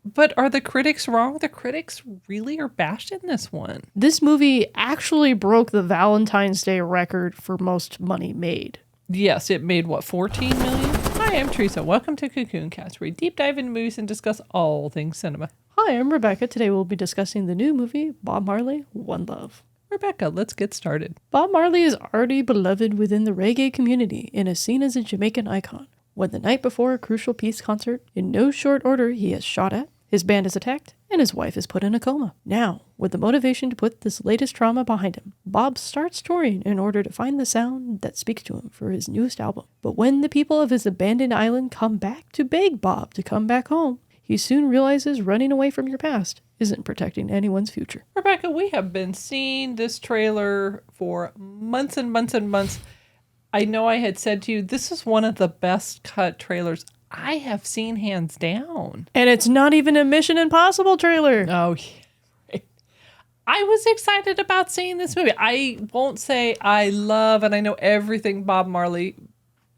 But are the critics wrong? The critics really are bashed in this one. This movie actually broke the Valentine's Day record for most money made. Yes, it made, what, 14 million? Hi, I'm Teresa. Welcome to Cocoon Cast, where we deep dive into movies and discuss all things cinema. Hi, I'm Rebecca. Today we'll be discussing the new movie, Bob Marley, One Love. Rebecca, let's get started. Bob Marley is already beloved within the reggae community and is seen as a Jamaican icon. When the night before a crucial peace concert, in no short order, he is shot at, his band is attacked, and his wife is put in a coma. Now, with the motivation to put this latest trauma behind him, Bob starts touring in order to find the sound that speaks to him for his newest album. But when the people of his abandoned island come back to beg Bob to come back home, he soon realizes running away from your past isn't protecting anyone's future. Rebecca, we have been seeing this trailer for months and months and months. I know I had said to you, this is one of the best cut trailers I have seen, hands down. And it's not even a Mission Impossible trailer. Oh, yeah. Right. I was excited about seeing this movie. I won't say I love and I know everything Bob Marley,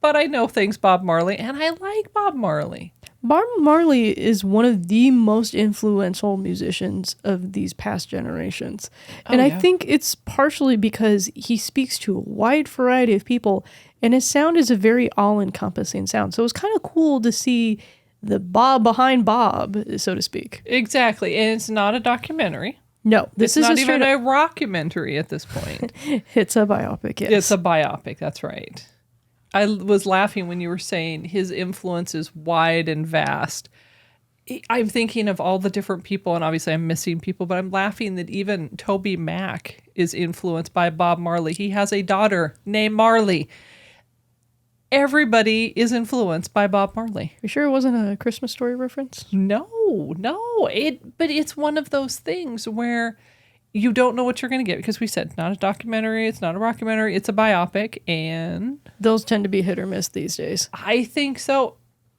but I know things Bob Marley, and I like Bob Marley. Bob Marley is one of the most influential musicians of these past generations. And I think it's partially because he speaks to a wide variety of people, and his sound is a very all-encompassing sound. So it's kind of cool to see the Bob behind Bob, so to speak. Exactly. And it's not a documentary. No, this It's is not even a rockumentary at this point. It's a biopic, yes. It's a biopic, that's right. I was laughing when you were saying his influence is wide and vast. I'm thinking of all the different people, and obviously I'm missing people, but I'm laughing that even Toby Mac is influenced by Bob Marley. He has a daughter named Marley. Everybody is influenced by Bob Marley. You sure it wasn't a Christmas Story reference? No. But it's one of those things where you don't know what you're going to get, because we said not a documentary, it's not a rockumentary, it's a biopic, and those tend to be hit or miss these days. I think so.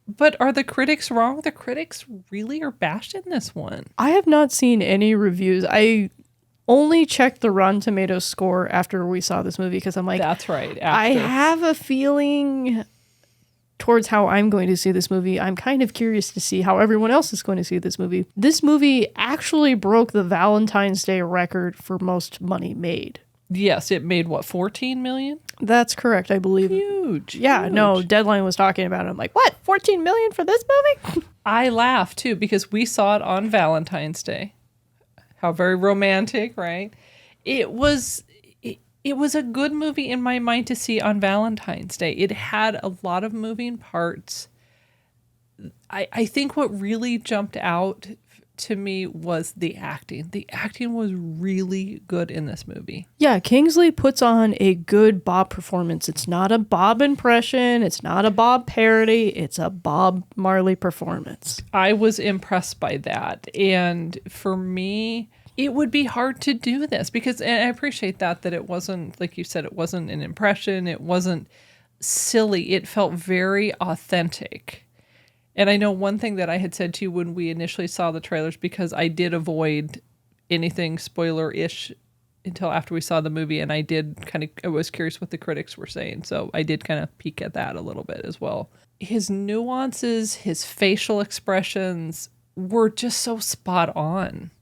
But are the critics wrong? The critics really are bashed in this one. I have not seen any reviews. I only checked the Rotten Tomatoes score after we saw this movie because I'm like, that's right. I have a feeling towards how I'm going to see this movie. I'm kind of curious to see how everyone else is going to see this movie. This movie actually broke the Valentine's Day record for most money made. Yes, it made, what, 14 million? That's correct, I believe. Huge. Yeah, huge. No, Deadline was talking about it. I'm like, what, 14 million for this movie? I laughed, too, because we saw it on Valentine's Day. How very romantic, right? It was a good movie in my mind to see on Valentine's Day. It had a lot of moving parts. I think what really jumped out to me was the acting. The acting was really good in this movie. Yeah, Kingsley puts on a good Bob performance. It's not a Bob impression. It's not a Bob parody. It's a Bob Marley performance. I was impressed by that. And for me, it would be hard to do this because, and I appreciate that it wasn't, like you said, it wasn't an impression. It wasn't silly. It felt very authentic. And I know one thing that I had said to you when we initially saw the trailers, because I did avoid anything spoiler-ish until after we saw the movie, and I was curious what the critics were saying, so I did kind of peek at that a little bit as well. His nuances, his facial expressions were just so spot on.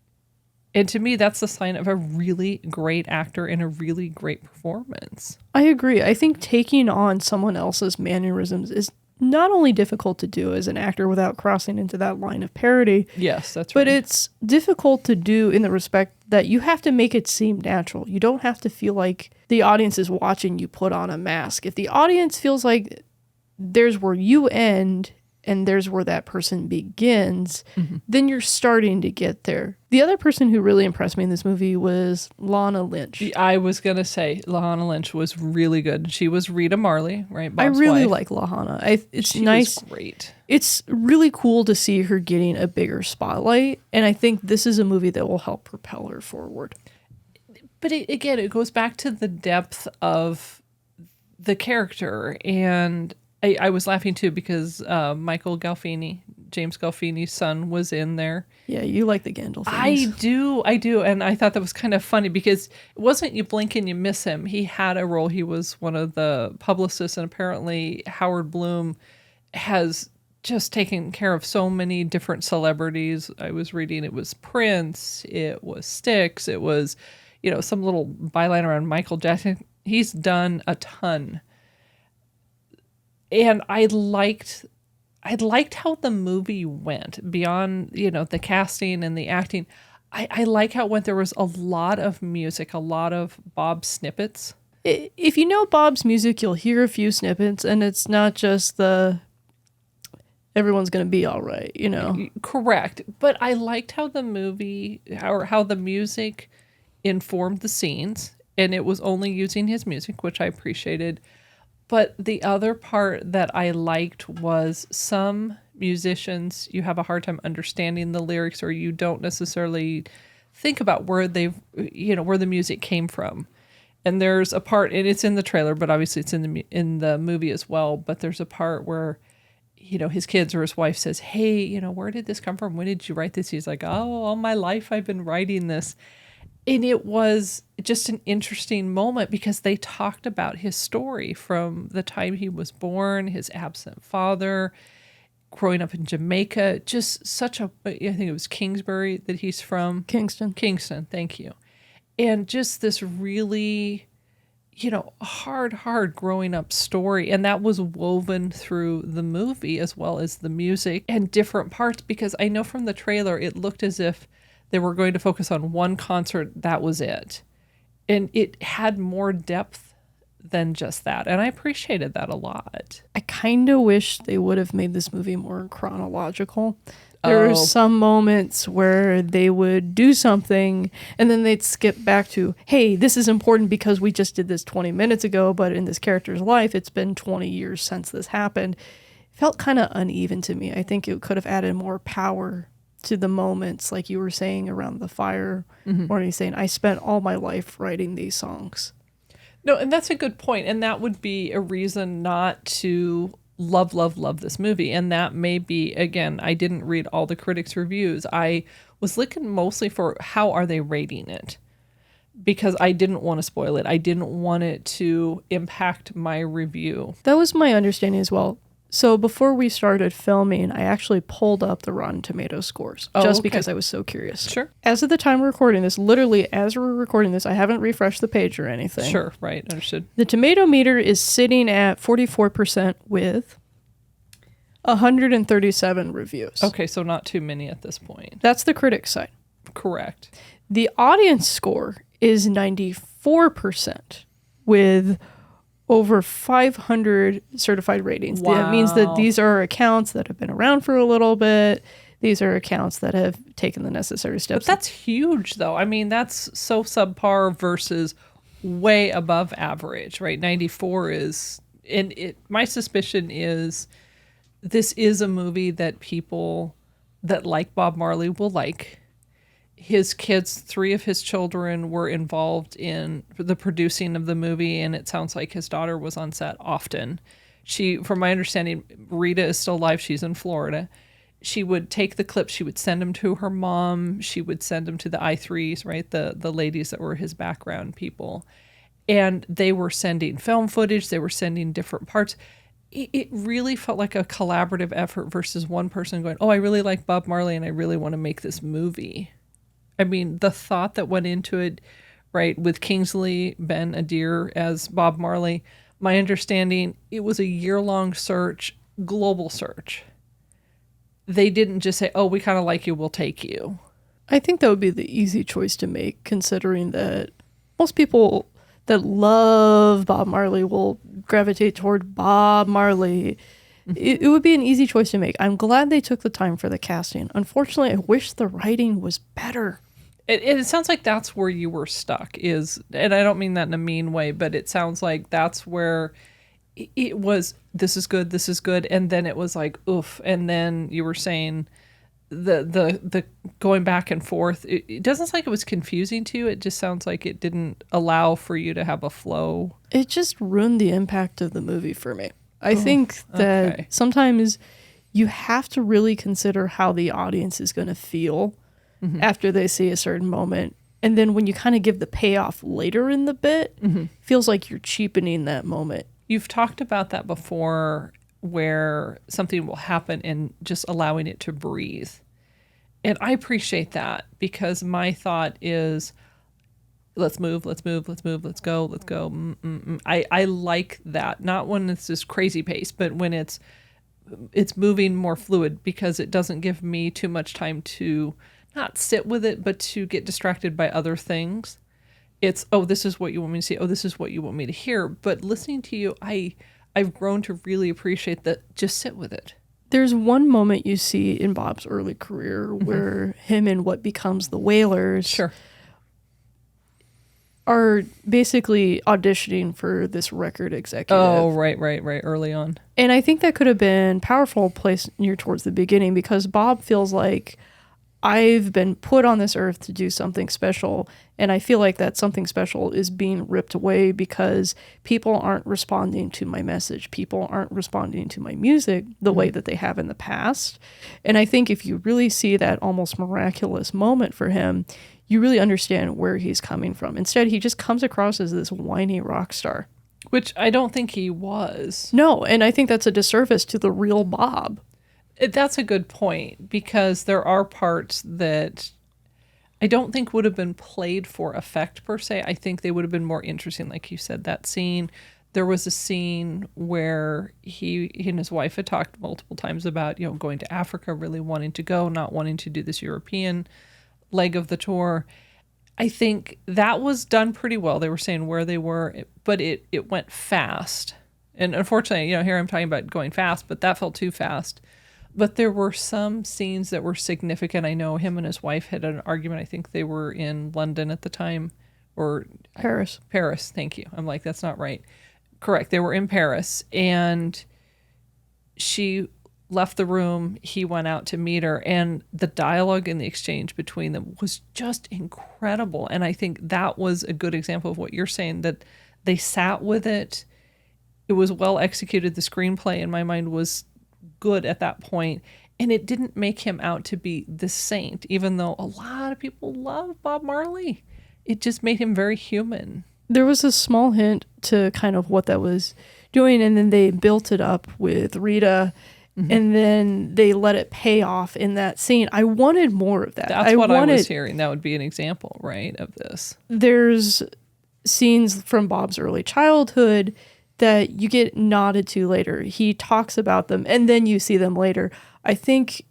And to me, that's the sign of a really great actor and a really great performance. I agree. I think taking on someone else's mannerisms is not only difficult to do as an actor without crossing into that line of parody. Yes, that's right. But it's difficult to do in the respect that you have to make it seem natural. You don't have to feel like the audience is watching you put on a mask. If the audience feels like there's where you end and there's where that person begins, then you're starting to get there. The other person who really impressed me in this movie was Lana Lynch. I was going to say Lana Lynch was really good. She was Rita Marley, right? Bob's I really wife. like Lana. It's she nice. Was great. It's really cool to see her getting a bigger spotlight. And I think this is a movie that will help propel her forward. But it goes back to the depth of the character. And I was laughing too because Michael Gandolfini, James Gandolfini's son, was in there. Yeah, you like the Gandolfinis. I do. And I thought that was kind of funny because it wasn't you blink and you miss him. He had a role. He was one of the publicists, and apparently Howard Bloom has just taken care of so many different celebrities. I was reading it was Prince, it was Styx, it was, some little byline around Michael Jackson. He's done a ton. And I liked how the movie went beyond, the casting and the acting. I like how it went. There was a lot of music, a lot of Bob snippets. If you know Bob's music, you'll hear a few snippets, and it's not just everyone's going to be all right, Correct. But I liked how the movie, how the music informed the scenes, and it was only using his music, which I appreciated. But the other part that I liked was some musicians, you have a hard time understanding the lyrics, or you don't necessarily think about where where the music came from. And there's a part, and it's in the trailer, but obviously it's in the movie as well. But there's a part where, his kids or his wife says, "Hey, where did this come from? When did you write this?" He's like, "Oh, all my life I've been writing this." And it was just an interesting moment because they talked about his story from the time he was born, his absent father, growing up in Jamaica, just I think it was Kingsbury that he's from. Kingston, thank you. And just this really, hard growing up story. And that was woven through the movie as well as the music and different parts, because I know from the trailer, it looked as if they were going to focus on one concert. That was it. And it had more depth than just that. And I appreciated that a lot. I kind of wish they would have made this movie more chronological. There were some moments where they would do something and then they'd skip back to, hey, this is important because we just did this 20 minutes ago, but in this character's life, it's been 20 years since this happened. It felt kind of uneven to me. I think it could have added more power to the moments, like you were saying around the fire, or he's saying, I spent all my life writing these songs. No, and that's a good point. And that would be a reason not to love this movie. And that may be, again, I didn't read all the critics' reviews. I was looking mostly for how are they rating it, because I didn't want to spoil it. I didn't want it to impact my review. That was my understanding as well. So before we started filming, I actually pulled up the Rotten Tomatoes scores because I was so curious. Sure. As of the time we're recording this, literally as we're recording this, I haven't refreshed the page or anything. Sure, right, understood. The tomato meter is sitting at 44% with 137 reviews. Okay, so not too many at this point. That's the critic side. Correct. The audience score is 94% with over 500 certified ratings. Wow. That means that these are accounts that have been around for a little bit. These are accounts that have taken the necessary steps. But that's huge, though. I mean, that's so subpar versus way above average, right? 94 is, and my suspicion is this is a movie that people that like Bob Marley will like. His kids, 3 of his children were involved in the producing of the movie, and it sounds like his daughter was on set often. She, from my understanding, Rita is still alive. She's in Florida. She would take the clips. She would send them to her mom. She would send them to the I3s, right? The ladies that were his background people. And they were sending film footage. They were sending different parts. It really felt like a collaborative effort versus one person going, oh, I really like Bob Marley and I really want to make this movie. I mean, the thought that went into it, right, with Kingsley Ben-Adir as Bob Marley, my understanding, it was a year-long search, global search. They didn't just say, oh, we kind of like you, we'll take you. I think that would be the easy choice to make, considering that most people that love Bob Marley will gravitate toward Bob Marley. It would be an easy choice to make. I'm glad they took the time for the casting. Unfortunately, I wish the writing was better. It sounds like that's where you were stuck is, and I don't mean that in a mean way, but it sounds like that's where it was, this is good. And then it was like, oof. And then you were saying the going back and forth. It doesn't sound like it was confusing to you. It just sounds like it didn't allow for you to have a flow. It just ruined the impact of the movie for me. I think that sometimes you have to really consider how the audience is going to feel after they see a certain moment. And then when you kind of give the payoff later in the bit, feels like you're cheapening that moment. You've talked about that before where something will happen and just allowing it to breathe. And I appreciate that because my thought is, let's move, let's move, let's move, let's go, let's go. I like that. Not when it's this crazy pace, but when it's moving more fluid, because it doesn't give me too much time to not sit with it, but to get distracted by other things. It's, oh, this is what you want me to see. Oh, this is what you want me to hear. But listening to you, I've grown to really appreciate that. Just sit with it. There's one moment you see in Bob's early career where him and what becomes the Wailers are basically auditioning for this record executive. Oh, right, early on. And I think that could have been powerful place near towards the beginning, because Bob feels like, I've been put on this earth to do something special, and I feel like that something special is being ripped away because people aren't responding to my message. People aren't responding to my music the way that they have in the past. And I think if you really see that almost miraculous moment for him, you really understand where he's coming from. Instead, he just comes across as this whiny rock star. Which I don't think he was. No, and I think that's a disservice to the real Bob. That's a good point, because there are parts that I don't think would have been played for effect per se. I think they would have been more interesting. Like you said, that scene, there was a scene where he and his wife had talked multiple times about, going to Africa, really wanting to go, not wanting to do this European leg of the tour. I think that was done pretty well. They were saying where they were, but it went fast. And unfortunately, here I'm talking about going fast, but that felt too fast. But there were some scenes that were significant. I know him and his wife had an argument. I think they were in London at the time, or Paris. Paris, thank you. I'm like, that's not right. Correct. They were in Paris, and she left the room. He went out to meet her, and the dialogue and the exchange between them was just incredible. And I think that was a good example of what you're saying, that they sat with it. It was well executed. The screenplay, in my mind, was good at that point, and it didn't make him out to be the saint, even though a lot of people love Bob Marley. It just made him very human. There was a small hint to kind of what that was doing, and then they built it up with Rita, and then they let it pay off in that scene. I wanted more of that. That's what I was hearing. That would be an example, right, of this. There's scenes from Bob's early childhood that you get nodded to later. He talks about them, and then you see them later. I think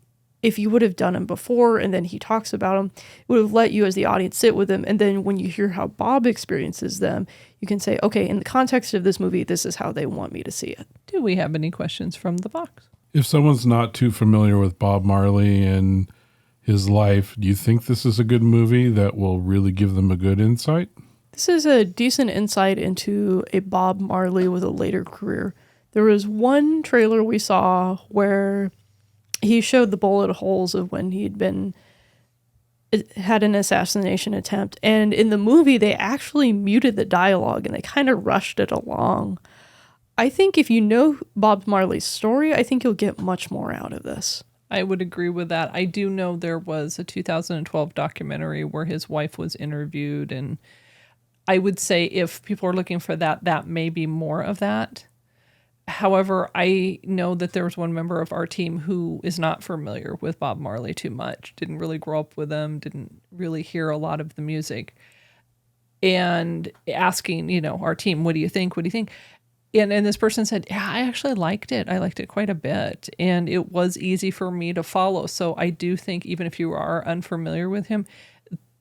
if you would have done them before, and then he talks about them, it would have let you as the audience sit with them. And then when you hear how Bob experiences them, you can say, okay, in the context of this movie, this is how they want me to see it. Do we have any questions from the box? If someone's not too familiar with Bob Marley and his life, do you think this is a good movie that will really give them a good insight? This is a decent insight into a Bob Marley with a later career. There was one trailer we saw where he showed the bullet holes of when had an assassination attempt. And in the movie, they actually muted the dialogue and they kind of rushed it along. I think if you know Bob Marley's story, I think you'll get much more out of this. I would agree with that. I do know there was a 2012 documentary where his wife was interviewed, and I would say if people are looking for that, that may be more of that. However, I know that there was one member of our team who is not familiar with Bob Marley too much, didn't really grow up with him, didn't really hear a lot of the music, and asking, our team, what do you think? What do you think? And this person said, yeah, I actually liked it. I liked it quite a bit, and it was easy for me to follow. So I do think even if you are unfamiliar with him,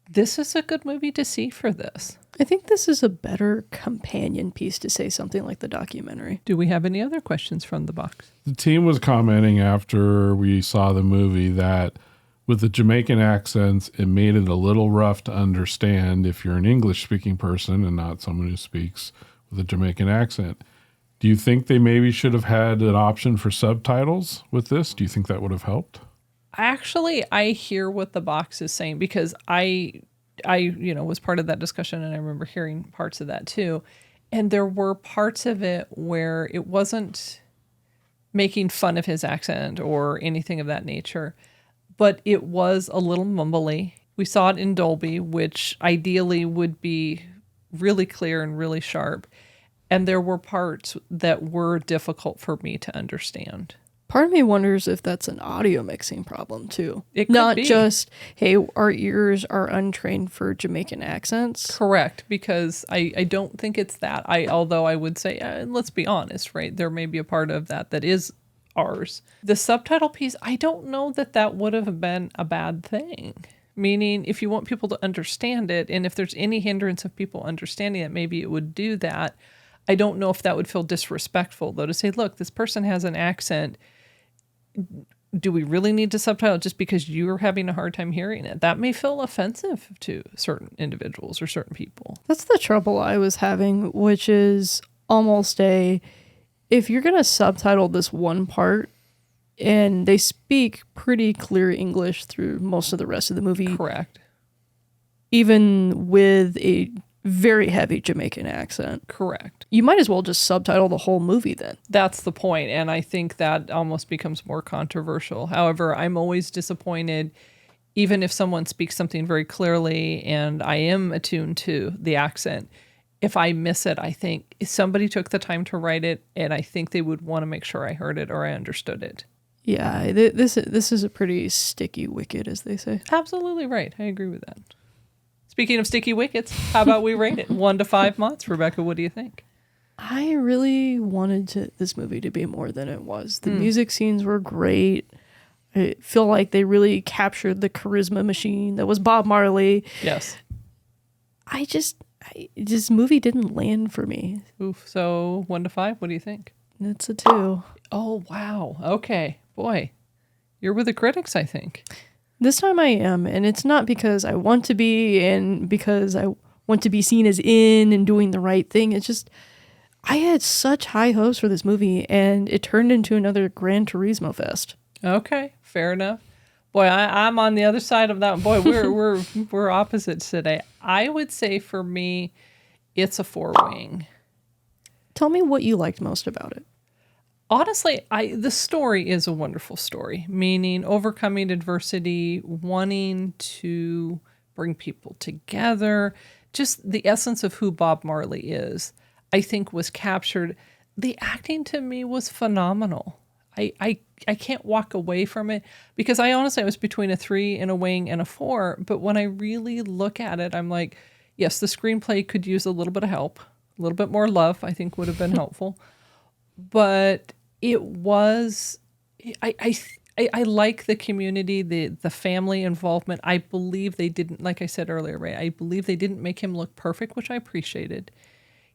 this is a good movie to see for this. I think this is a better companion piece to say something like the documentary. Do we have any other questions from the box? The team was commenting after we saw the movie that with the Jamaican accents, it made it a little rough to understand if you're an English-speaking person and not someone who speaks with a Jamaican accent. Do you think they maybe should have had an option for subtitles with this? Do you think that would have helped? Actually, I hear what the box is saying, because I was part of that discussion, and I remember hearing parts of that too. And there were parts of it where it wasn't making fun of his accent or anything of that nature, but it was a little mumbly. We saw it in Dolby, which ideally would be really clear and really sharp. And there were parts that were difficult for me to understand. Part of me wonders if that's an audio mixing problem too. It could Not be. just, hey, our ears are untrained for Jamaican accents. Correct, because I don't think it's that. Although I would say, let's be honest, right? There may be a part of that is ours. The subtitle piece, I don't know that would have been a bad thing. Meaning, if you want people to understand it, and if there's any hindrance of people understanding it, maybe it would do that. I don't know if that would feel disrespectful, though, to say, look, this person has an accent. Do we really need to subtitle just because you're having a hard time hearing it? That may feel offensive to certain individuals or certain people. That's the trouble I was having, which is almost if you're going to subtitle this one part and they speak pretty clear English through most of the rest of the movie. Correct. Even with a very heavy Jamaican accent. Correct. You might as well just subtitle the whole movie then. That's the point, and I think that almost becomes more controversial. However, I'm always disappointed, even if someone speaks something very clearly and I am attuned to the accent, if I miss it, I think somebody took the time to write it, and I think they would want to make sure I heard it or I understood it. Yeah, this is a pretty sticky wicket, as they say. Absolutely right. I agree with that. Speaking of sticky wickets, how about we rate it 1 to 5 months? Rebecca, what do you think? I really wanted this movie to be more than it was. The music scenes were great. I feel like they really captured the charisma machine that was Bob Marley. Yes. This movie didn't land for me. Oof. So 1 to 5, what do you think? It's a 2. Oh, wow. Okay. Boy, you're with the critics, I think. This time I am, and it's not because I want to be and because I want to be seen as in and doing the right thing. It's just, I had such high hopes for this movie, and it turned into another Gran Turismo fest. Okay, fair enough. Boy, I'm on the other side of that. Boy, we're opposites today. I would say for me, it's a 4-wing. Tell me what you liked most about it. Honestly, the story is a wonderful story, meaning overcoming adversity, wanting to bring people together. Just the essence of who Bob Marley is, I think, was captured. The acting to me was phenomenal. I can't walk away from it because I was between a 3 and a wing and a 4. But when I really look at it, I'm like, yes, the screenplay could use a little bit of help, a little bit more love, I think would have been helpful. But it was, I like the community, the family involvement. I believe they didn't, like I said earlier, Ray, I believe they didn't make him look perfect, which I appreciated.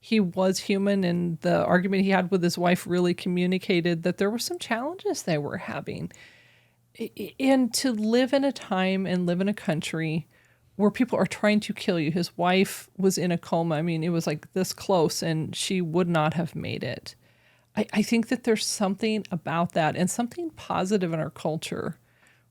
He was human, and the argument he had with his wife really communicated that there were some challenges they were having. And to live in a time and live in a country where people are trying to kill you. His wife was in a coma. I mean, it was like this close, and she would not have made it. I think that there's something about that and something positive in our culture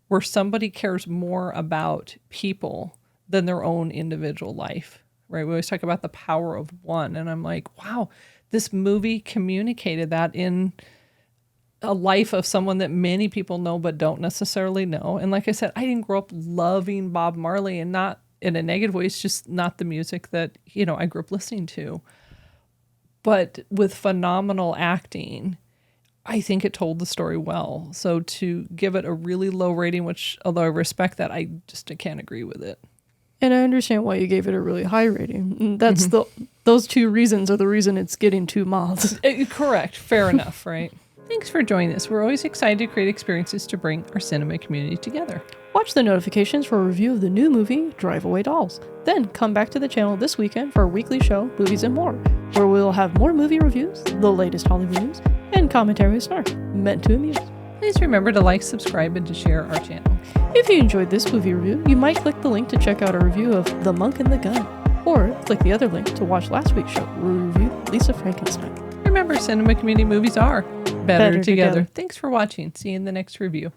where somebody cares more about people than their own individual life, right? We always talk about the power of one. And I'm like, wow, this movie communicated that in a life of someone that many people know but don't necessarily know. And like I said, I didn't grow up loving Bob Marley, and not in a negative way. It's just not the music that, I grew up listening to. But with phenomenal acting, I think it told the story well. So to give it a really low rating, which, although I respect that, I can't agree with it. And I understand why you gave it a really high rating. That's those 2 reasons are the reason it's getting 2 moths. Correct. Fair enough, right? Thanks for joining us. We're always excited to create experiences to bring our cinema community together. Watch the notifications for a review of the new movie, Drive Away Dolls. Then come back to the channel this weekend for our weekly show, Movies and More, where we'll have more movie reviews, the latest Hollywood news, and commentary with snark, meant to amuse. Please remember to like, subscribe, and to share our channel. If you enjoyed this movie review, you might click the link to check out a review of The Monk and the Gun, or click the other link to watch last week's show, where we reviewed Lisa Frankenstein. Remember, cinema community movies are better together. together. Thanks for watching. See you in the next review.